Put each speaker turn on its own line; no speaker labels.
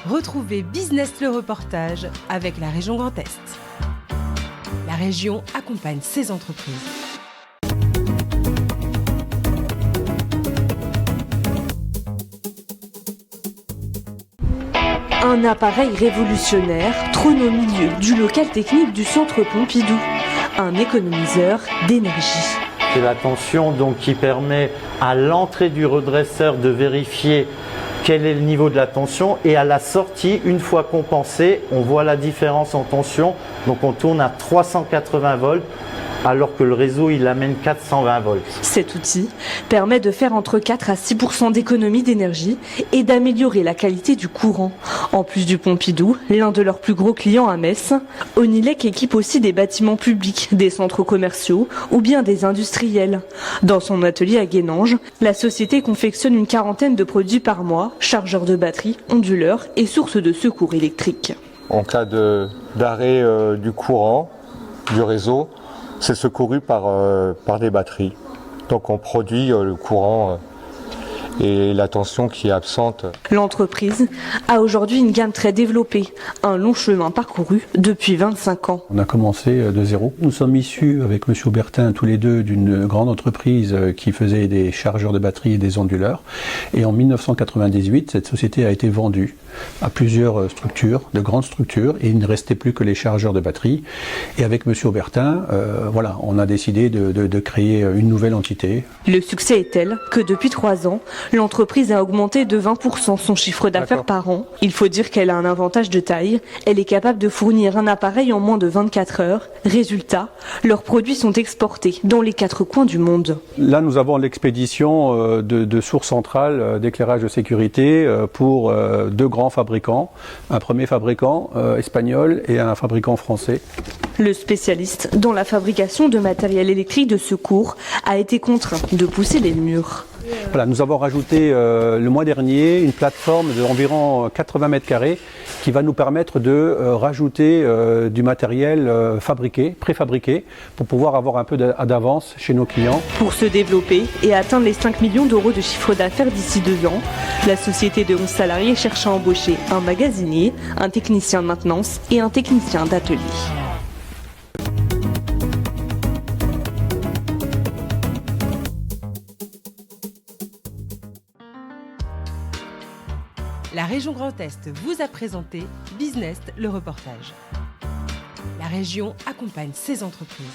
Retrouvez Business le reportage avec la région Grand Est. La région accompagne ses entreprises.
Un appareil révolutionnaire trône au milieu du local technique du Centre Pompidou. Un économiseur d'énergie.
C'est la tension donc qui permet à l'entrée du redresseur de vérifier quel est le niveau de la tension et à la sortie, une fois compensé, on voit la différence en tension. Donc on tourne à 380 volts alors que le réseau il amène 420 volts.
Cet outil permet de faire entre 4 à 6% d'économie d'énergie et d'améliorer la qualité du courant. En plus du Pompidou, l'un de leurs plus gros clients à Metz, Onilec équipe aussi des bâtiments publics, des centres commerciaux ou bien des industriels. Dans son atelier à Guénange, la société confectionne une quarantaine de produits par mois, chargeurs de batterie, onduleurs et sources de secours électriques.
En cas d'arrêt du courant, du réseau, c'est secouru par des batteries. Donc on produit le courant et la tension qui est absente.
L'entreprise a aujourd'hui une gamme très développée, un long chemin parcouru depuis 25 ans.
On a commencé de zéro. Nous sommes issus avec M. Aubertin tous les deux d'une grande entreprise qui faisait des chargeurs de batterie et des onduleurs. Et en 1998, cette société a été vendue à plusieurs structures, de grandes structures, et il ne restait plus que les chargeurs de batterie. Et avec M. Aubertin, on a décidé de créer une nouvelle entité.
Le succès est tel que depuis 3 ans, l'entreprise a augmenté de 20% son chiffre d'affaires par an. Il faut dire qu'elle a un avantage de taille. Elle est capable de fournir un appareil en moins de 24 heures. Résultat, leurs produits sont exportés dans les 4 coins du monde.
Là, nous avons l'expédition de sources centrales d'éclairage de sécurité pour 2 grands fabricants. Un premier fabricant espagnol et un fabricant français.
Le spécialiste dans la fabrication de matériel électrique de secours a été contraint de pousser les murs.
Voilà, nous avons rajouté le mois dernier une plateforme d'environ 80 mètres carrés qui va nous permettre de rajouter du matériel préfabriqué, pour pouvoir avoir un peu d'avance chez nos clients.
Pour se développer et atteindre les 5 millions d'euros de chiffre d'affaires d'ici 2 ans, la société de 11 salariés cherche à embaucher un magasinier, un technicien de maintenance et un technicien d'atelier.
La région Grand Est vous a présenté Business le reportage. La région accompagne ses entreprises.